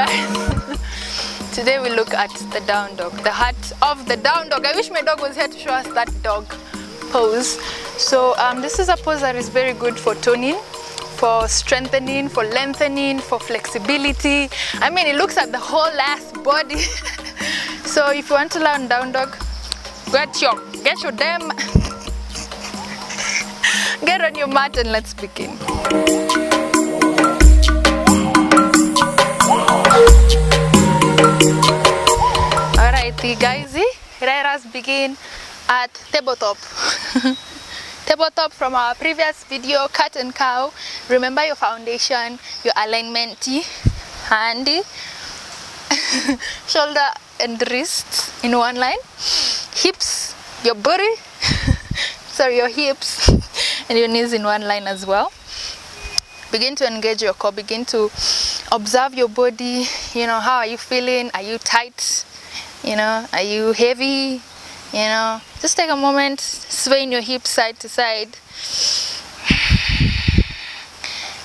guys. Today we look at the down dog, the heart of the down dog. I wish my dog was here to show us that dog pose. So this is a pose that is very good for toning, for strengthening, for lengthening, for flexibility. I mean, it looks at the whole ass body. So if you want to learn down dog, get your damn get on your mat and let's begin. Alrighty guys, let us begin at tabletop. Tabletop from our previous video, cat and cow. Remember your foundation, your alignment, hand, shoulder and wrists in one line, hips, your body, sorry, your hips and your knees in one line as well. Begin to engage your core, begin to observe your body. You know, how are you feeling? Are you tight? You know, are you heavy? You know, just take a moment, swaying your hips side to side.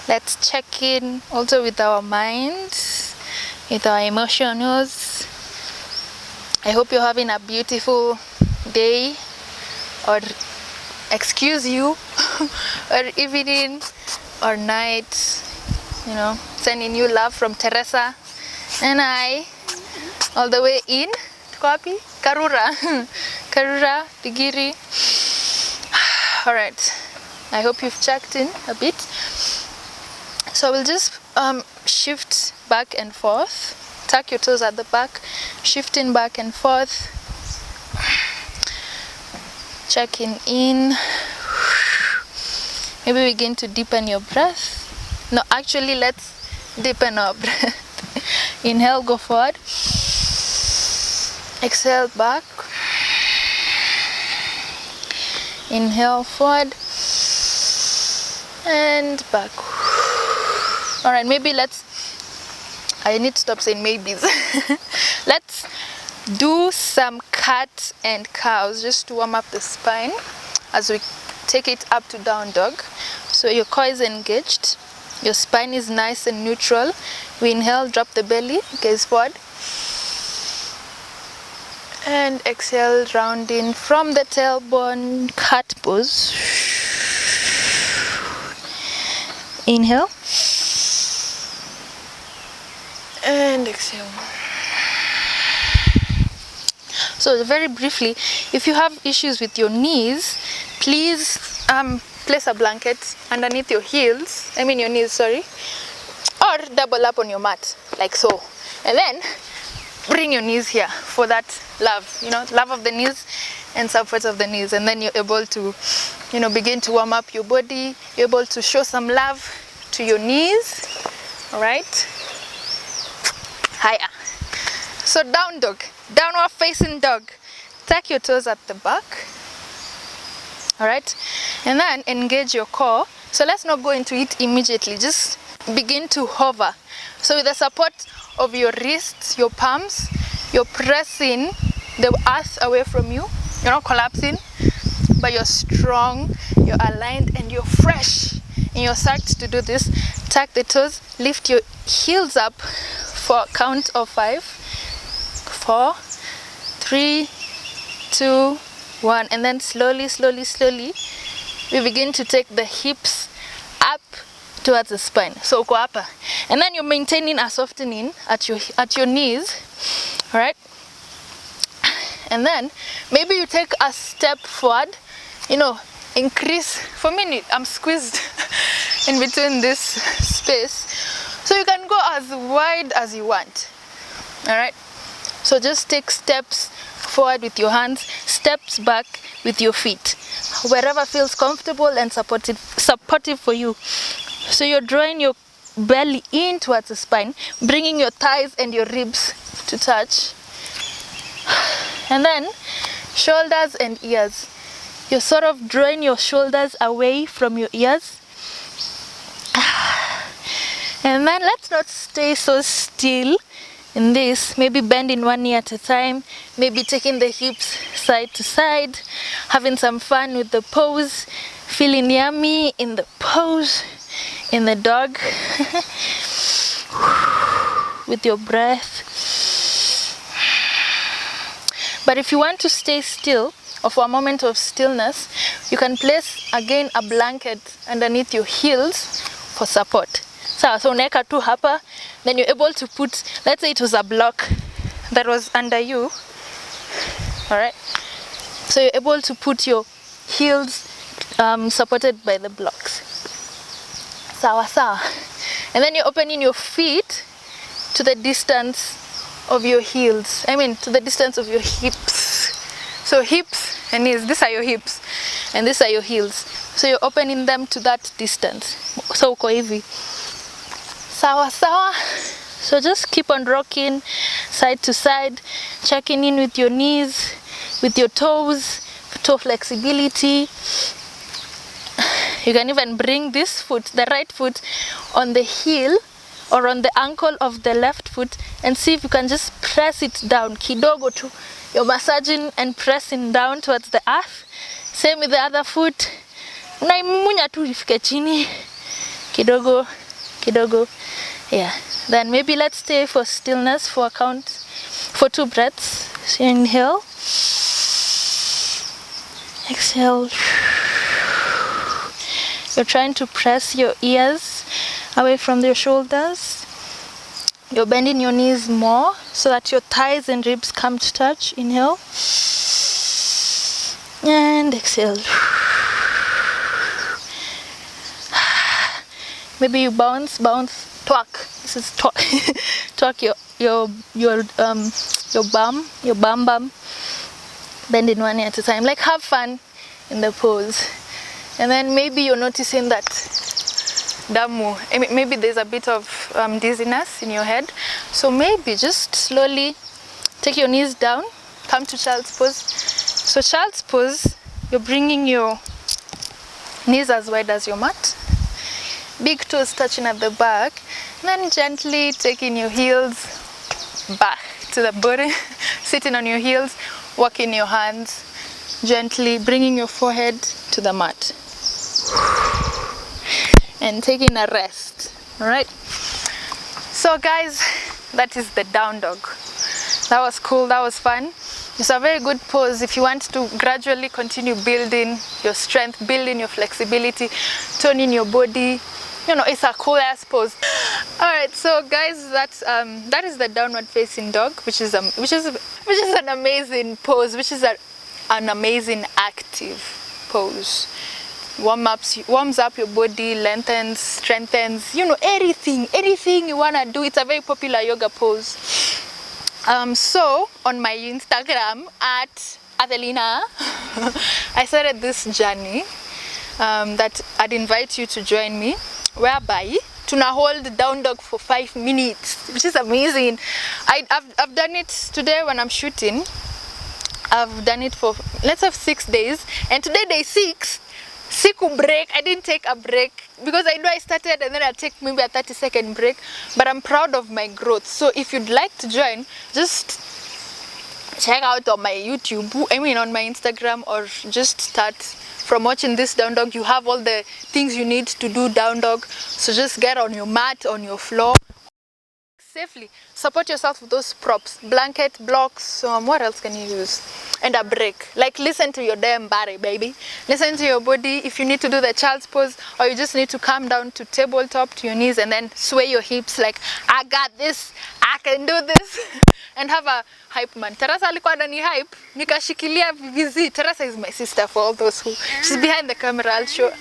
Let's check in also with our minds, with our emotions. I hope you're having a beautiful day, or excuse you, or evening or night. You know, sending you love from Teresa and I, all the way in Kwapi, Karura, Karura, Tigiri. All right, I hope you've checked in a bit. So we'll just shift back and forth. Tuck your toes at the back, shifting back and forth. Checking in. Maybe begin to deepen your breath. No, actually, let's deepen our breath. Inhale, go forward. Exhale, back. Inhale, forward. And back. All right, maybe I need to stop saying maybes. Let's do some cat and cows just to warm up the spine as we take it up to down dog. So your core is engaged, your spine is nice and neutral. We inhale, drop the belly, gaze forward. And exhale, rounding from the tailbone, cat pose. Inhale. And exhale. So very briefly, if you have issues with your knees, please place a blanket underneath your heels, your knees, sorry, or double up on your mat, like so. And then bring your knees here for that love, love of the knees and support of the knees. And then you're able to, begin to warm up your body. You're able to show some love to your knees, all right? Hiya. So down dog, downward facing dog. Tuck your toes at the back. All right, and then engage your core. So let's not go into it immediately. Just begin to hover. So with the support of your wrists, your palms, you're pressing the earth away from you. You're not collapsing, but you're strong, you're aligned, and you're fresh. And you're psyched to do this. Tuck the toes, lift your heels up for a count of 5, 4, 3, 2, 1, and then slowly we begin to take the hips up towards the spine. So go up, and then you're maintaining a softening at your knees. All right, and then maybe you take a step forward, increase. For me, I'm squeezed in between this space, so you can go as wide as you want. All right, so just take steps forward with your hands, steps back with your feet, wherever feels comfortable and supportive for you. So you're drawing your belly in towards the spine, bringing your thighs and your ribs to touch. And then shoulders and ears. You're sort of drawing your shoulders away from your ears. And then let's not stay so still in this. Maybe bending one knee at a time, maybe taking the hips side to side, having some fun with the pose, feeling yummy in the pose, in the dog. with your breath. But if you want to stay still, or for a moment of stillness, you can place again a blanket underneath your heels for support. So unaweka tu hapa, then you're able to put, let's say it was a block that was under you, all right? So you're able to put your heels supported by the blocks. Sawa sawa. And then you're opening your feet to the distance of your heels. I mean, to the distance of your hips. So hips and knees, these are your hips, and these are your heels. So you're opening them to that distance. So uko hivi. Sawa sawa. So just keep on rocking side to side, checking in with your knees, with your toes, toe flexibility. You can even bring this foot, the right foot, on the heel or on the ankle of the left foot and see if you can just press it down. Kidogo tu. You're massaging and pressing down towards the earth. Same with the other foot. Unaimunya tu ifike chini. Kidogo, kidogo. Yeah. Then maybe let's stay for stillness for a count, for 2 breaths. So inhale. Exhale. You're trying to press your ears away from your shoulders. You're bending your knees more so that your thighs and ribs come to touch. Inhale. And exhale. Maybe you bounce, twerk. This is twerk. Twerk your bum. Bend in one at a time. Like have fun in the pose. And then maybe you're noticing that damu, maybe there's a bit of dizziness in your head. So maybe just slowly take your knees down, come to child's pose. So child's pose, you're bringing your knees as wide as your mat, big toes touching at the back, and then gently taking your heels back to the body, sitting on your heels, walking your hands, gently bringing your forehead to the mat. And taking a rest. All right, so guys, that is the down dog. That was cool, that was fun. It's a very good pose if you want to gradually continue building your strength, building your flexibility, toning your body. You know, it's a cool ass pose. All right, so guys, that is the downward facing dog, which is an amazing pose, which is an amazing active pose. Warms up your body, lengthens, strengthens, you know, anything you wanna do. It's a very popular yoga pose. So on my Instagram at Adelina, I started this journey that I'd invite you to join me, whereby tuna hold down dog for 5 minutes, which is amazing. I've done it today when I'm shooting. I've done it for, let's have 6 days, and today day 6. Siku break. I didn't take a break because I know I started and then I'll take maybe a 30-second break, but I'm proud of my growth. So if you'd like to join, just check out on my YouTube, on my Instagram, or just start from watching this down dog. You have all the things you need to do down dog. So just get on your mat, on your floor, safely. Support yourself with those props, blanket, blocks, what else can you use? And a break. Like, listen to your damn body, baby. Listen to your body. If you need to do the child's pose, or you just need to come down to tabletop to your knees and then sway your hips like, I got this, I can do this. And have a hype man. Teresa alikuwa ndani hype, nikashikilia vizi. Teresa is my sister, for all those who, she's behind the camera. I'll show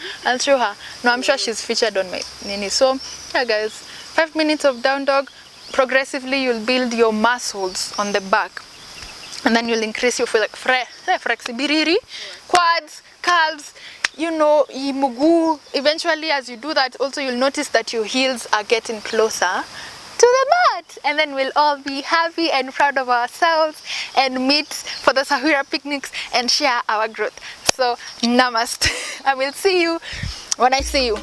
her. No, I'm sure she's featured on my nini. So yeah guys, 5 minutes of down dog. Progressively you'll build your muscles on the back, and then you'll increase your flexibility, quads, calves, you know, imugu. Eventually, as you do that, also you'll notice that your heels are getting closer to the mat, and then we'll all be happy and proud of ourselves and meet for the Sahura picnics and share our growth. So namaste. I will see you when I see you.